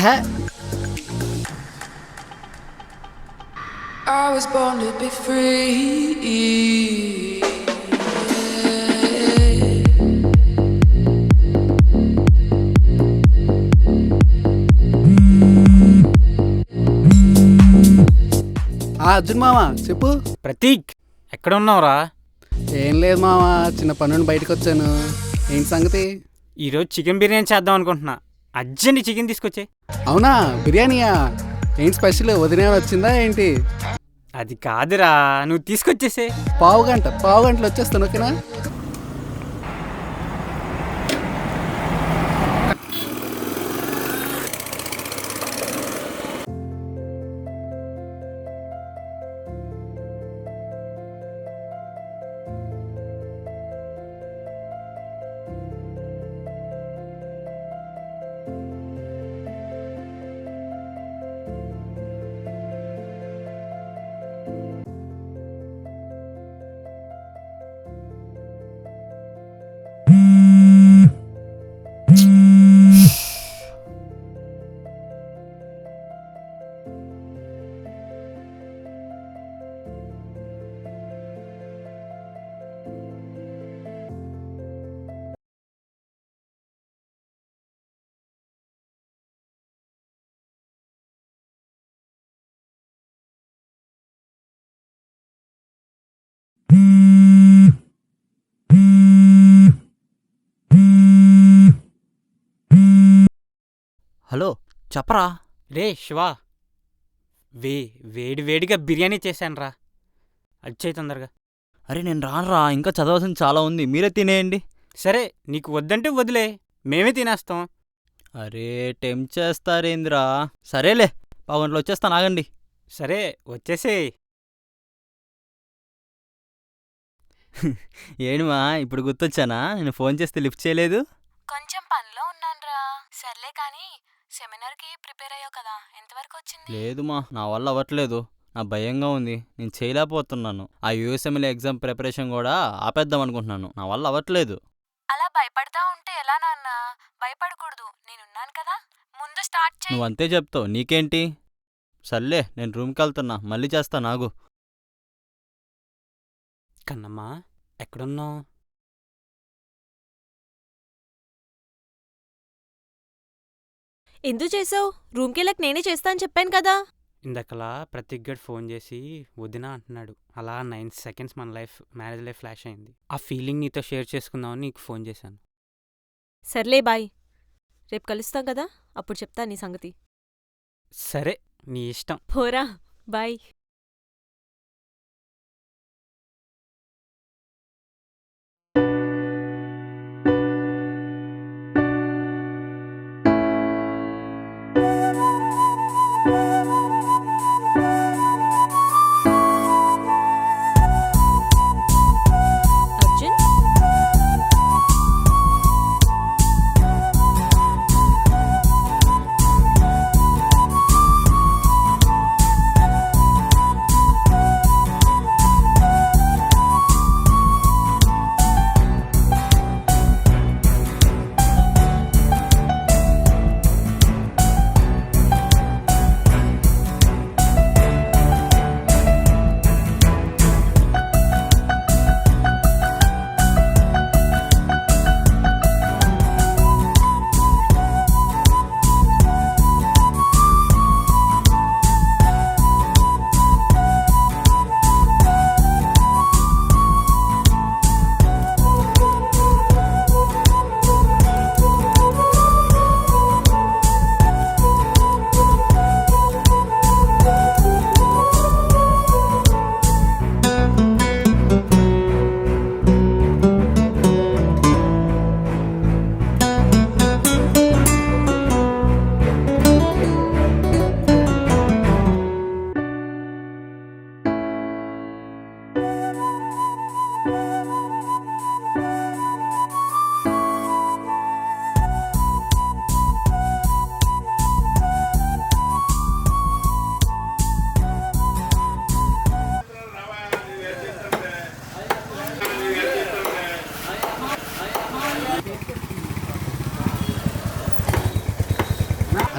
I was born to be free. Arjun మామ చెప్పు. ప్రతీక్ ఎక్కడ ఉన్నావురా? ఏం లేదు మామ, చిన్న పని నుండి బయటకు వచ్చాను. ఏంటి సంగతి? ఈరోజు చికెన్ బిర్యానీ చేద్దాం అనుకుంటున్నా. అర్జెంట్ చికెన్ తీసుకొచ్చే. అవునా, బిర్యానీయా? ఏంటి స్పెషల్? వదిన వచ్చిందా ఏంటి? అది కాదురా, నువ్వు తీసుకొచ్చేసే. పావు గంటలో వచ్చేస్తాను, ఓకేనా? హలో, చెప్పరా. రే శివా, వేడిగా బిర్యానీ చేశానురా. అచ్చేయి తొందరగా. అరే నేను రానురా, ఇంకా చదవాల్సింది చాలా ఉంది. మీరే తినేయండి. సరే, నీకు వద్దంటే వదిలే, మేమే తినేస్తాం. అరే టెంప్ట్ చేస్తారేందిరా. సరేలే, పావుగంటలో వచ్చేస్తాను, ఆగండి. సరే వచ్చేసేయ్. ఏడిమా, ఇప్పుడు గుర్తొచ్చానా? నేను ఫోన్ చేస్తే లిఫ్ట్ చేయలేదు. కొంచెం పనిలో ఉన్నాన్రా. సర్లే కానీ సెమినార్కి ప్రిపేర్ అయ్యావు కదా, ఎంతవరకు వచ్చింది? లేదుమా, నా వల్ల అవ్వట్లేదు. నా భయంగా ఉంది, నేను చేయలేకపోతున్నాను. ఆ యూఎస్ఎంఎల్ ఎగ్జామ్ ప్రిపరేషన్ కూడా ఆపేద్దాం అనుకుంటున్నాను. నా వల్ల అవ్వట్లేదు. అలా భయపడతా ఉంటే ఎలా నాన్న? భయపడకూడదు, నేనున్నాను కదా. ముందు స్టార్ట్ చేయి. నువ్వు అంతే చెప్తావు, నీకేంటి? సర్లే, నేను రూమ్కి వెళ్తున్నా, మళ్ళీ చేస్తా నాగు. కన్నమ్మా, ఎక్కడున్నావు? ఎందుకు చేసావు? రూమ్కెళ్ళకి నేనే చేస్తా అని చెప్పాను కదా. ఇందాకలా ప్రతీక్ గడ్ ఫోన్ చేసి వదినా అంటున్నాడు. అలా 9 seconds మన మ్యారేజ్ లైఫ్ ఫ్లాష్ అయింది. ఆ ఫీలింగ్ నీతో షేర్ చేసుకుందామని నీకు ఫోన్ చేశాను. సర్లే బాయ్, రేపు కలుస్తాం కదా, అప్పుడు చెప్తా నీ సంగతి. సరే, నీ ఇష్టం. పోరా, బాయ్.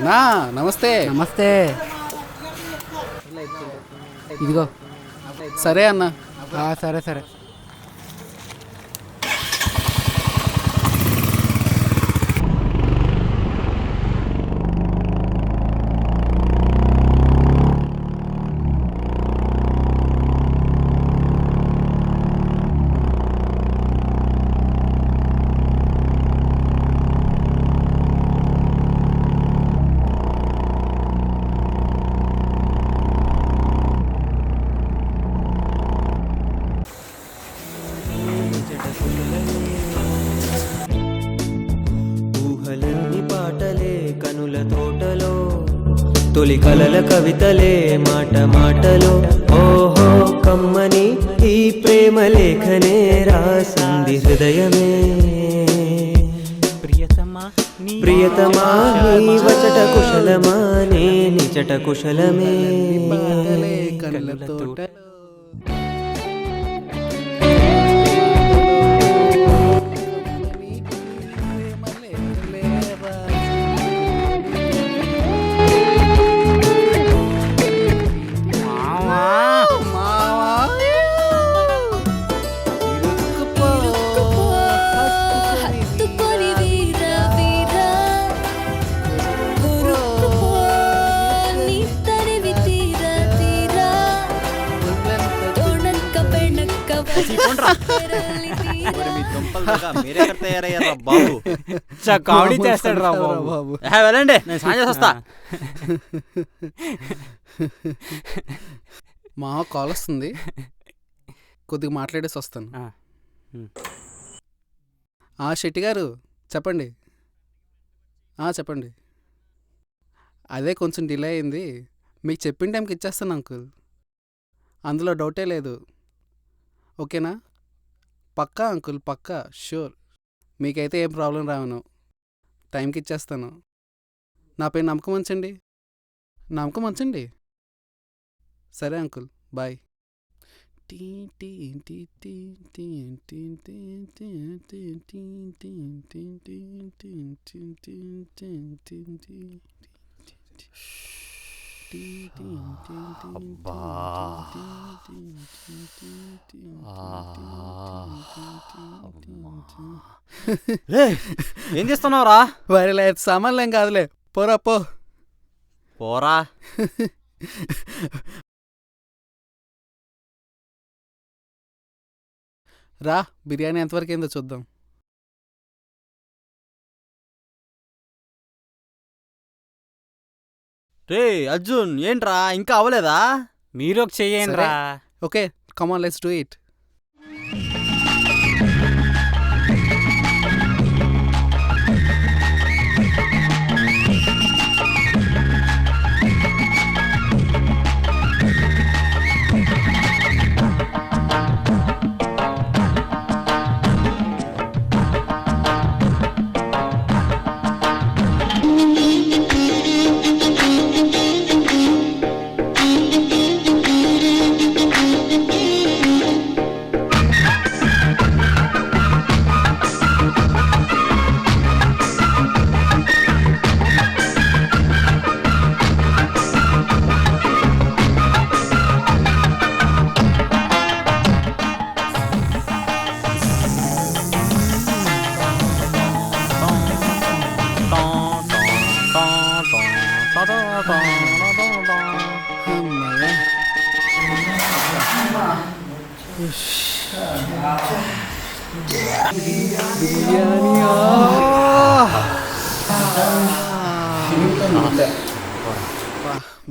అన్నా నమస్తే. నమస్తే. ఇదిగో. సరే అన్న. సరే సరే. ఊహలన్నీ పాటలే కనుల తోటలో, తొలి కలల కవితలే మాట మాటలో. ఓహో కమ్మని ఈ ప్రేమ లేఖనే రాసింది హృదయమే. ప్రియతమా నీ వచట కుశలమా, నే నిచట కుశలమే. పాటలే కళ్ళ తోట. హత్తుకొని వీరా వీరా కొరుక్కుపో నీ తరివి తీరా తీరా తోడక్క పెడక్క పెరలి తీరా. మరి మీ దుంపలు దగ్గర మీరెక్కడ తయారయ్యారా బాబు? కామెడీ చేస్తాడు రా బాబు. బాబు. వెళ్ళండి, నేను స్నానం చేసి వస్తా. మా కాల్ వస్తుంది, కొద్దిగా మాట్లాడేసి వస్తాను. శెట్టి గారు చెప్పండి. చెప్పండి. అదే కొంచెం డిలే అయింది, మీకు చెప్పిన టైంకి ఇచ్చేస్తాను అంకుల్, అందులో డౌటే లేదు. ఓకేనా? పక్కా అంకుల్, పక్కా ష్యూర్. మీకైతే ఏం ప్రాబ్లం రావను, టైంకి ఇచ్చేస్తాను. నాపై నమ్మకం ఉంచండి, నమ్మకం ఉంచండి. సరే అంకుల్, బాయ్. ఏం చేస్తున్నావురా? వారి లైఫ్ సామాన్లు ఏం కాదులే, పోరా పో. పోరా. రా, బిర్యానీ ఎంతవరకు ఏందో చూద్దాం. రే అర్జున్, ఏంట్రా ఇంకా అవ్వలేదా? మీరు ఒక చెయ్యండి రా. Okay, come on, let's do it.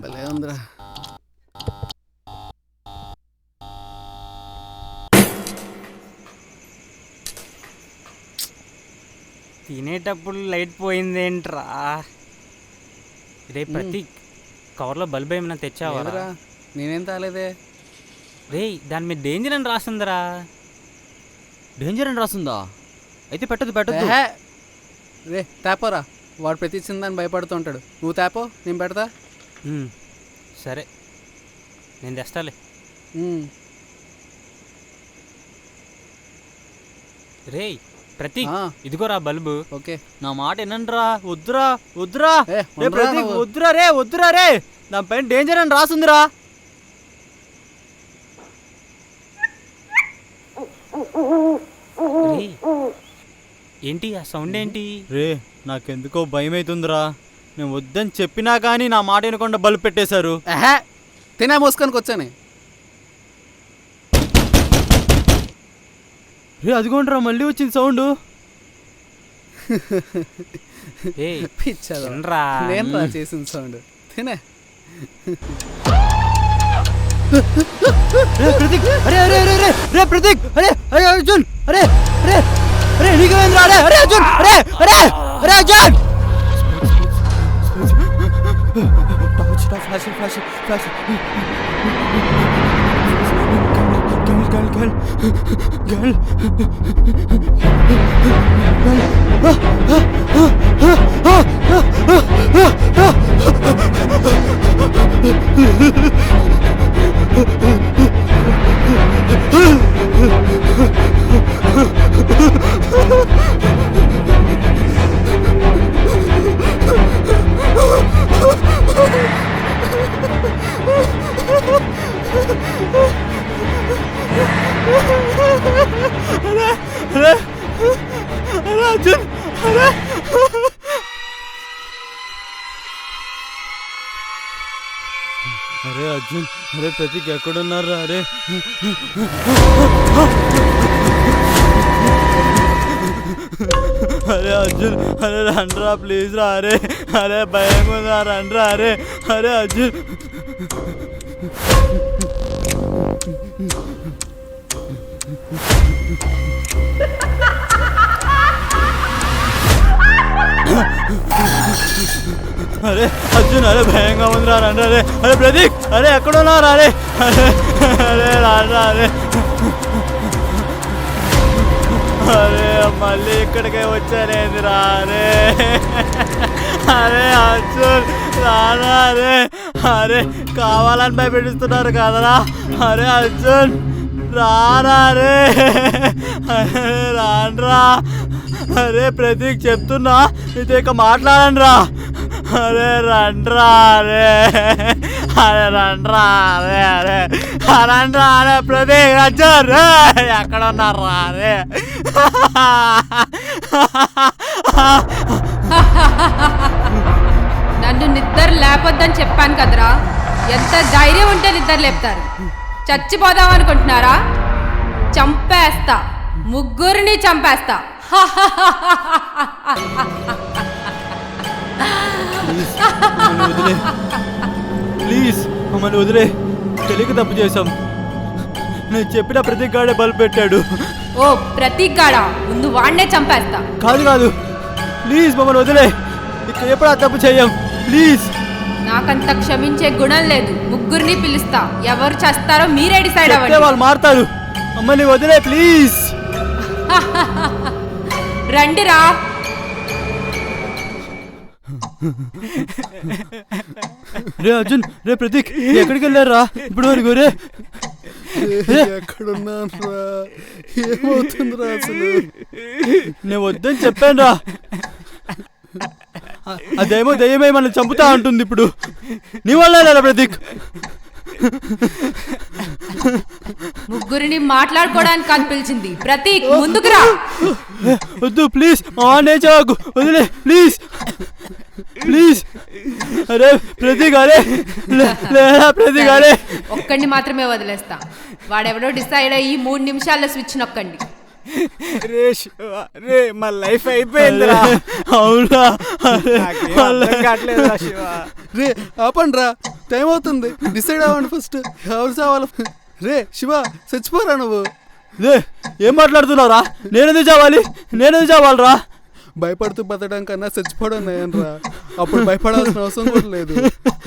భలే ఉందిరా. తినేటప్పుడు లైట్ పోయిందేంట్రా? రే ప్రతీక్, కవర్లో బల్బ్ ఏమైనా తెచ్చావా? లేదురా, నేనేం తాలేదే. రే దాని మీద డేంజర్ అని రాస్తుందిరా. డేంజర్ అని రాస్తుందా? అయితే పెట్టదు. ఏహే, రే తేపోరా, వాడు ప్రతి చిన్నదాన్ని భయపడుతూ ఉంటాడు. నువ్వు తేపో, నేను పెడతా. సరే, నేను తెస్తాలే. ఉమ్. రే ప్రతీక్ ఆ. ఇదిగోరా బల్బు. ఓకే నా మాట వినండిరా. వద్దురా వద్దురా ఏ, రే ఉండరా ప్రతీక్ నువ్వు? వద్దురా రే నా పైన డేంజర్ అని రాసుందిరా. రే, ఏంటి ఆ సౌండ్ ఏంటి? రే నాకెందుకో భయం అవుతుందిరా. నేను వద్దని చెప్పినా కానీ నా మాట వినకుండా బల్బు పెట్టేశారు. ఆహా తినే మోసుకొని వచ్చాను. రే అదిగోండిరా మళ్ళీ వచ్చింది సౌండ్. ఏయ్, పిచ్చదా తినరా. నేను రా చేసిన సౌండ్ తినే. రే ప్రతీక్ అరే అరే అరే అరే రే ప్రతీక్ అరే అరే అర్జున్ అరే అరే అరే నీకేమైందిరా? అరే అరే అర్జున్ అరే అరే అరే Arjun. Flash flash flash girl girl girl Arjun అరే అరే అర్జున్ అరే ప్రతీక్ ఎక్కడున్నారా? అరే అరే అర్జున్ అరే రండ్రా ప్లీజ్ రా. అరే అరే భయం ఉందా రండ్రా. అరే అరే అర్జున్ అరే అర్జున్ అరే భయంగా ఉందిరా రండి. అరే అరే ప్రదీప్ అరే ఎక్కడున్నారా? అరే అరే అరే రారా. అరే అరే మళ్ళీ ఇక్కడికే వచ్చానేందిరా? అరే అరే అర్జున్ రారా. అరే అరే కావాలని భయపెట్టిస్తున్నారు కదరా. అరే అర్జున్ రారా. అరే అరే రాన్రా. అరే ప్రతీక్ చెప్తున్నా నీతో ఇక మాట్లాడండి రా. అరే రండ్రా. అరే అరే రండ్రా. అరే అరే రండ్రా. అరే ప్రతీక్ అర్జున్ ఎక్కడ ఉన్నారా? అరే నన్ను నిద్ర లేపొద్దని చెప్పాను కదరా. ఎంత ధైర్యం ఉంటే నిద్ర లేపుతారు. చచ్చిపోదాం అనుకుంటున్నారా? చంపేస్తా, ముగ్గురిని చంపేస్తా. ప్లీజ్ మమ్మల్ని వదిలే. తెలియక తప్పు చేశాం. నేను చెప్పిన ప్రతీక్ గాడే బల్బు పెట్టాడు. ఓ ప్రతీక్ గాడా? ముందు వాడినే చంపేస్తా. కాదు కాదు ప్లీజ్ మమ్మల్ని వదిలే. ఇక్కడ ఎప్పుడు ఆ తప్పు చెయ్యం ప్లీజ్. నాకంత క్షమించే గుణం లేదు. ముగ్గురిని పిలుస్తా. ఎవరు చేస్తారో మీరే డిసైడ్ చెప్తే అవ్వండి. వాళ్ళు మారుతారు. మమ్మల్ని వదిలే ప్లీజ్. రండిరా. రే అర్జున్ రే ప్రతీక్ ఎక్కడికి వెళ్ళారా ఇప్పుడు వరకు? రే ఎక్కడున్నాను రా? ఏమవుతుందిరా అసలు? నేను వద్దని చెప్పాను రా. అదేమో దయ్యమే మనల్ని చంపుతా అంటుంది ఇప్పుడు. నీ వల్ల ప్రతీక్. ముగ్గురిని మాట్లాడుకోవడానికి కాదు పిలిచింది. ప్రతీక్ ముందుకు రా. వద్దు ప్లీజ్ మా చాకు వదిలే ప్లీజ్ ప్లీజ్. అరే ప్రతీక్ అరే లేరా ప్రతీక్. అరే ఒక్కడిని మాత్రమే వదిలేస్తా. వాడెవడో డిసైడ్ అయ్యి 3 నిమిషాల్లో స్విచ్ నొక్కండి. రే మా లైఫ్ అయిపోయిందిరా. అవునా? రే ఆపండి రా, టైం అవుతుంది. డిసైడ్ అవ్వండి ఫస్ట్. ఎవరు చావాలి? రే శివ చచ్చిపోరా నువ్వు. రే ఏం మాట్లాడుతున్నావురా? నేనెందుకు చావాలి? నేనెందుకు చావాలరా? భయపడుతూ బతకడం కన్నా చచ్చిపోవడం నయం రా. అప్పుడు భయపడాల్సిన అవసరం కూడా లేదు.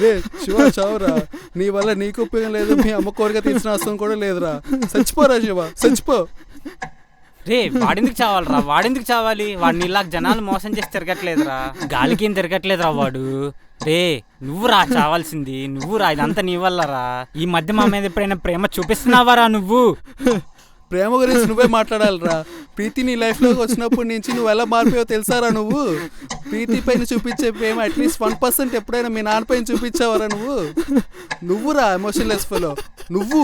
రే శివ చావురా. నీ వల్ల నీకు ఉపయోగం లేదు, మీ అమ్మ కోరిక తీర్చిన అవసరం కూడా లేదురా. చచ్చిపోరా శివ, చచ్చిపో. రే వాడెందుకు చావాలరా? వాడెందుకు చావాలి? వాడిని ఇలా జనాలు మోసం చేసి తిరగట్లేదురా. గాలికి ఏం తిరగట్లేదురా వాడు. రే నువ్వు రా చావాల్సింది. నువ్వు రా. ఇదంతా నీ వల్ల రా. ఈ మధ్య మా మీద ఎప్పుడైనా ప్రేమ చూపిస్తున్నావారా నువ్వు? ప్రేమ గురించి నువ్వే మాట్లాడాలిరా. ప్రీతి నీ లైఫ్లోకి వచ్చినప్పటి నుంచి నువ్వు ఎలా మారిపోయావో తెలుసారా? నువ్వు ప్రీతి పైన చూపించే ప్రేమ అట్లీస్ట్ 1% ఎప్పుడైనా మీ నాన్న పైన చూపించావరా? నువ్వురా ఎమోషన్లెస్ ఫెలో నువ్వు.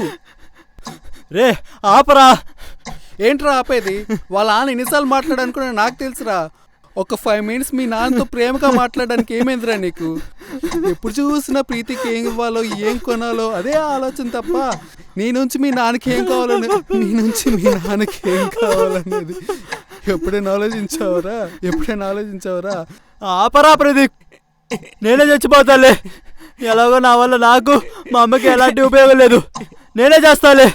రే ఆపరా. ఏంట్రా ఆపేది? వాళ్ళ నాన్న ఎన్నిసార్లు మాట్లాడనుకున్నా నాకు తెలుసురా. ఒక 5 minutes మీ నాన్నతో ప్రేమగా మాట్లాడడానికి ఏమైందిరా నీకు? ఎప్పుడు చూసినా ప్రీతికి ఏం ఇవ్వాలో ఏం కొనాలో అదే ఆలోచన తప్ప నీ నుంచి మీ నాన్నకి ఏం కావాలని, నీ నుంచి మీ నాన్నకి ఏం కావాలనేది ఎప్పుడైనా ఆలోచించావరా? ఆపరా ప్రదీప్, నేనే చచ్చిపోతాలే. ఎలాగో నా వల్ల నాకు మా అమ్మకి ఎలాంటి ఉపయోగం లేదు. నేనే చేస్తాలే.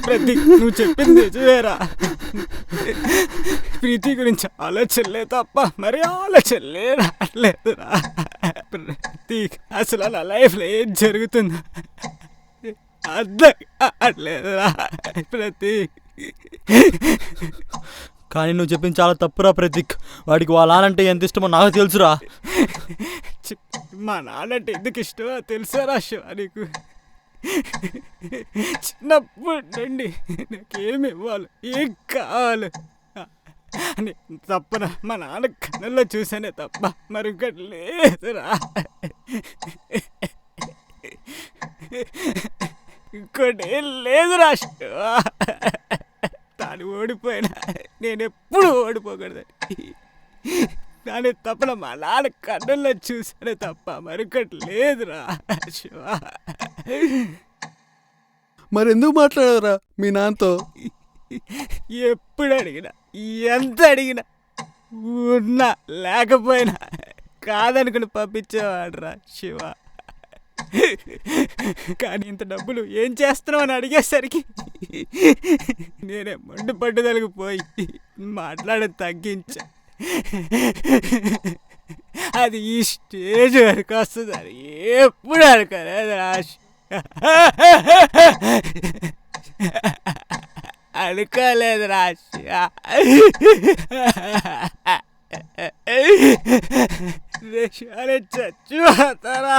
ప్రదీప్, నువ్వు చెప్పింది నిజమేరా. ప్రీతి గురించి ఆలోచనలే తప్ప మరి ఆలోచనలే రావట్లేదురా. ప్రదీప్, అసలు నా లైఫ్లో ఏం జరుగుతుందో అర్థం కావట్లేదురా ప్రదీప్. కానీ నువ్వు చెప్పింది చాలా తప్పురా ప్రతీక్. వాడికి వాళ్ళ నాన్నంటే ఎంత ఇష్టమో నాకు తెలుసురా. మా నాన్నంటే ఎందుకు ఇష్టమో తెలుసారా శివ నీకు? చిన్నప్పటి నుండి నాకేమి ఇవ్వాలి, ఏం కావాలి అని తప్పన మా నాన్న కళ్ళల్లో చూసానే తప్ప మరొకటి లేదురా. ఇంకోటి ఏం లేదురా శివ. తాను ఓడిపోయినా నేను ఎప్పుడు ఓడిపోకూడదని దాని తప్పన మా నాన్న కన్నుల్లో చూసానే తప్ప మరొకటి లేదురా శివ. మరెందుకు మాట్లాడవురా మీ నాన్నతో? ఎప్పుడు అడిగినా ఎంత అడిగినా ఉన్నా లేకపోయినా కాదనుకుని పంపించేవాడురా శివ. కానీ ఇంత డబ్బులు ఏం చేస్తున్నావు అని అడిగేసరికి నేనే మొండి పట్టుదలకు పోయి మాట్లాడడం తగ్గించా. అది ఈ స్టేజ్ వరకు వస్తుంది అని ఎప్పుడు అనుకోలేదు రాశి. అనుకోలేదు రాశి. చచ్చిపోతారా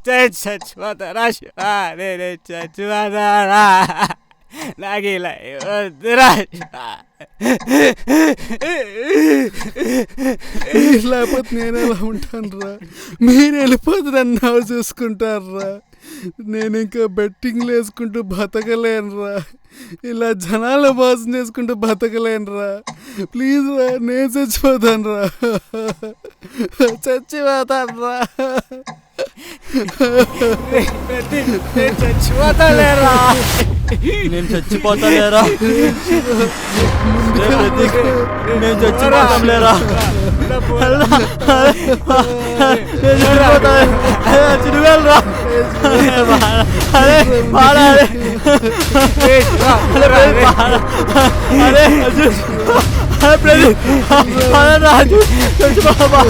చచ్చిపోతారా శివ? నేనే చచ్చిపోతారా? నాకు ఇలా వద్దురా. లేకపోతే నేను ఎలా ఉంటాను రా? మీరు వెళ్ళిపోతే నన్ను చూసుకుంటారా? నేను ఇంకా బెట్టింగ్లు వేసుకుంటూ బతకలేనురా. ఇలా జనాల మోసం చేసుకుంటూ బతకలేనురా. ప్లీజ్ రా, నేను చచ్చిపోతాను రా. చచ్చిపోతాలేరా? నేను చచ్చిపోతాలేరా? నేను చచ్చిపోతాంలేరా? చిరువేలరా? రాజు చచ్చిపోబా.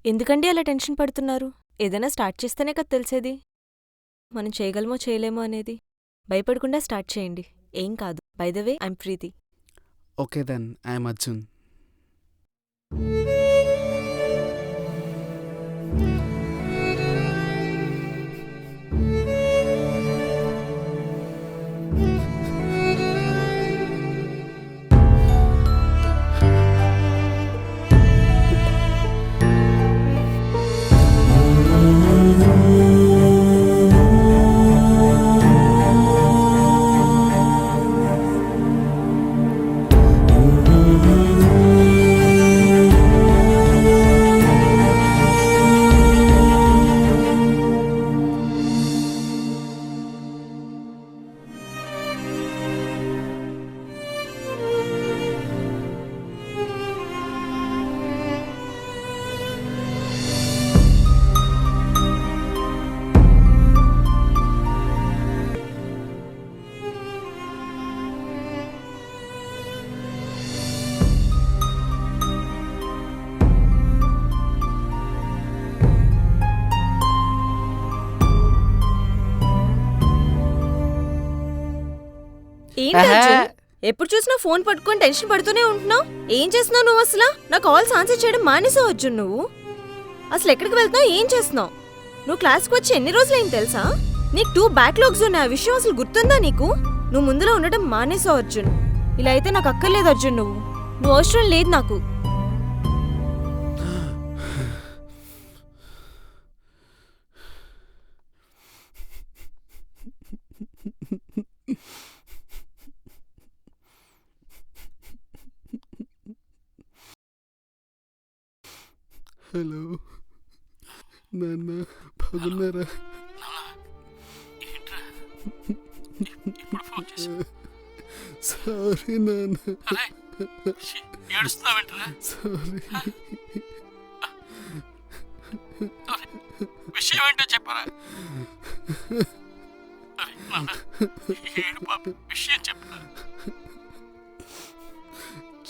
ఎందుకండి అలా టెన్షన్ పడుతున్నారు? ఏదైనా స్టార్ట్ చేస్తేనే కదా తెలిసేది మనం చేయగలమో చేయలేమో అనేది. భయపడకుండా స్టార్ట్ చేయండి, ఏం కాదు. By the way, I'm Preethi. Okay then, I'm Arjun. ఏంటి అర్జున్? ఎప్పుడు చూసినా ఫోన్ పట్టుకొని టెన్షన్ పడుతూనే ఉంటున్నావు. ఏం చేస్తున్నావు నువ్వు అసలు? నా కాల్స్ ఆన్సర్ చేయడం మానేసావు అర్జున్. నువ్వు అసలు ఎక్కడికి వెళ్తున్నావు? ఏం చేస్తున్నావు? నువ్వు క్లాస్కి వచ్చి ఎన్ని రోజులైంది తెలుసా? నీకు 2 బ్యాక్లాగ్స్ ఉన్నాయి. ఆ విషయం అసలు గుర్తుందా నీకు? నువ్వు ముందులో ఉండటం మానేసావు అర్జున్. ఇలా అయితే నాకు అక్కర్లేదు అర్జున్. నువ్వు అవసరం లేదు నాకు. హలో నాన్న, బాగున్నారా? సారీ నాన్న, సారీ. విషయం ఏంటో చెప్పరా? విషయం చెప్పరా?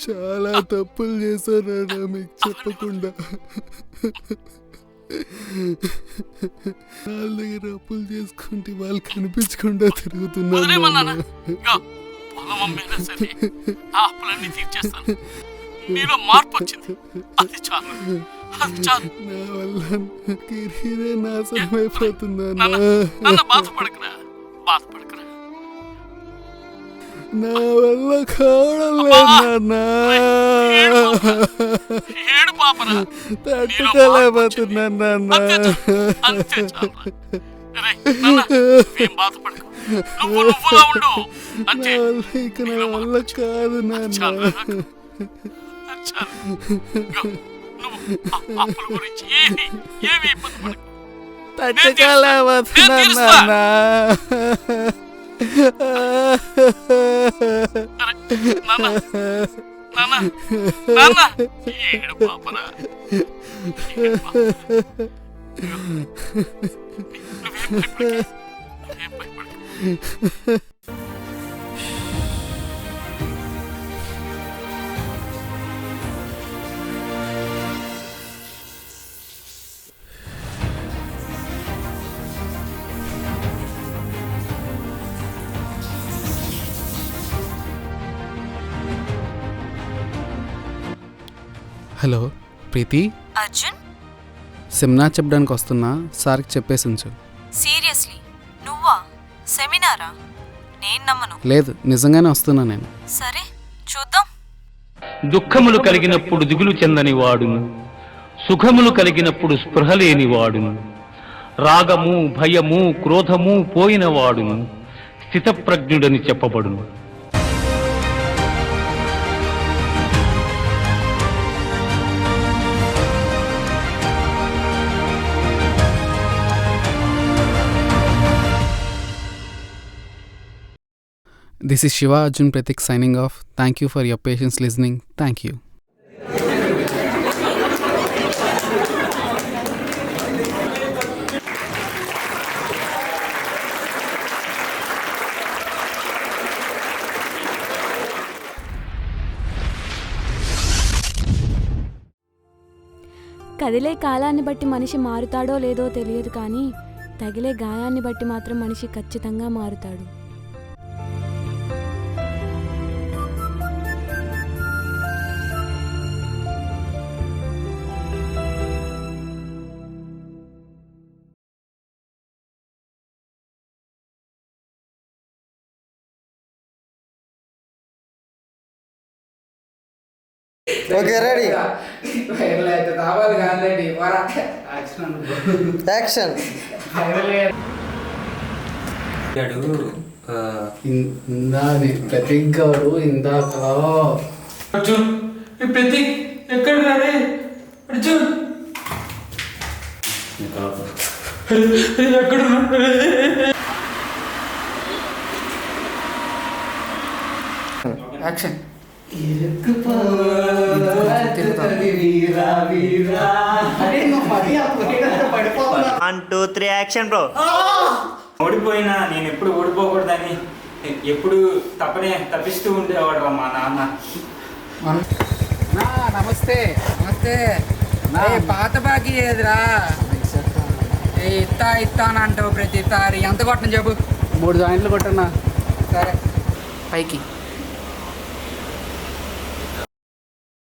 చాలా తప్పులు చేశానా మీకు చెప్పకుండా. వాళ్ళ దగ్గర అప్పులు చేసుకుంటే వాళ్ళు కనిపించకుండా తిరుగుతున్నాను. అప్పులన్నీ తీర్చేస్తాను. నీలో మార్పు వచ్చింది, అది చాలు. నా వల్ల కెరీరే నాశనం అయిపోతుందా? బాధపడకరా, బాధపడకరా. నా వల్ల కావడం లేదన్నా, ఏడు పాపరా, తట్టుకోలేకపోతున్నా నాన్న. బాధపడకు, నువ్వులా ఉండు. ఇక నా వల్ల కాదు నాన్న. అప్పుల గురించి ఏమి ఇబ్బంది పడకు. తట్టుకోలేకపోతున్నా నాన్న. ఏడు పాపరా. హలో ప్రీతి, అర్జున్, సెమినార్ చెప్పడానికి వస్తున్నా, సార్కి చెప్పేసి ఉంచు. సీరియస్లీ నువ్వా? సెమినారా? నేను నమ్మను. లేదు, నిజంగానే వస్తున్నా నేను. సరే చూద్దాం. దుఃఖములు కలిగినప్పుడు దిగులు చెందని వాడును, సుఖములు కలిగినప్పుడు స్పృహ లేని వాడును, రాగము భయము క్రోధము పోయిన వాడును స్థితప్రజ్ఞుడని చెప్పబడును. This is Shiva Arjun Pratik signing off. Thank you for your patience listening. Thank you. కదిలే కాలాన్ని బట్టి మనిషి మారుతాడో లేదో తెలియదు, కానీ తగిలే గాయాన్ని బట్టి మాత్రం మనిషి ఖచ్చితంగా మారుతాడు. Okay, ready, action. ప్రతీక్ గారు ఇందాక అర్జున్, ప్రతీక్ ఎక్కడ రే? అర్జున్ ఎక్కడ? యాక్షన్. 1 2 3 action bro. ఓడిపోయినా నేను ఎప్పుడు ఓడిపోకూడదని ఎప్పుడు తప్పిస్తూ ఉండేవాడు మా నాన్న. నమస్తే నమస్తే. పాత బాకీ ఏదిరా? ఇత్తానంటావు ప్రతిసారి. ఎంత కొట్టను చెప్పు. 3 జాయింట్లు కొట్టన్నా. సరే పైకి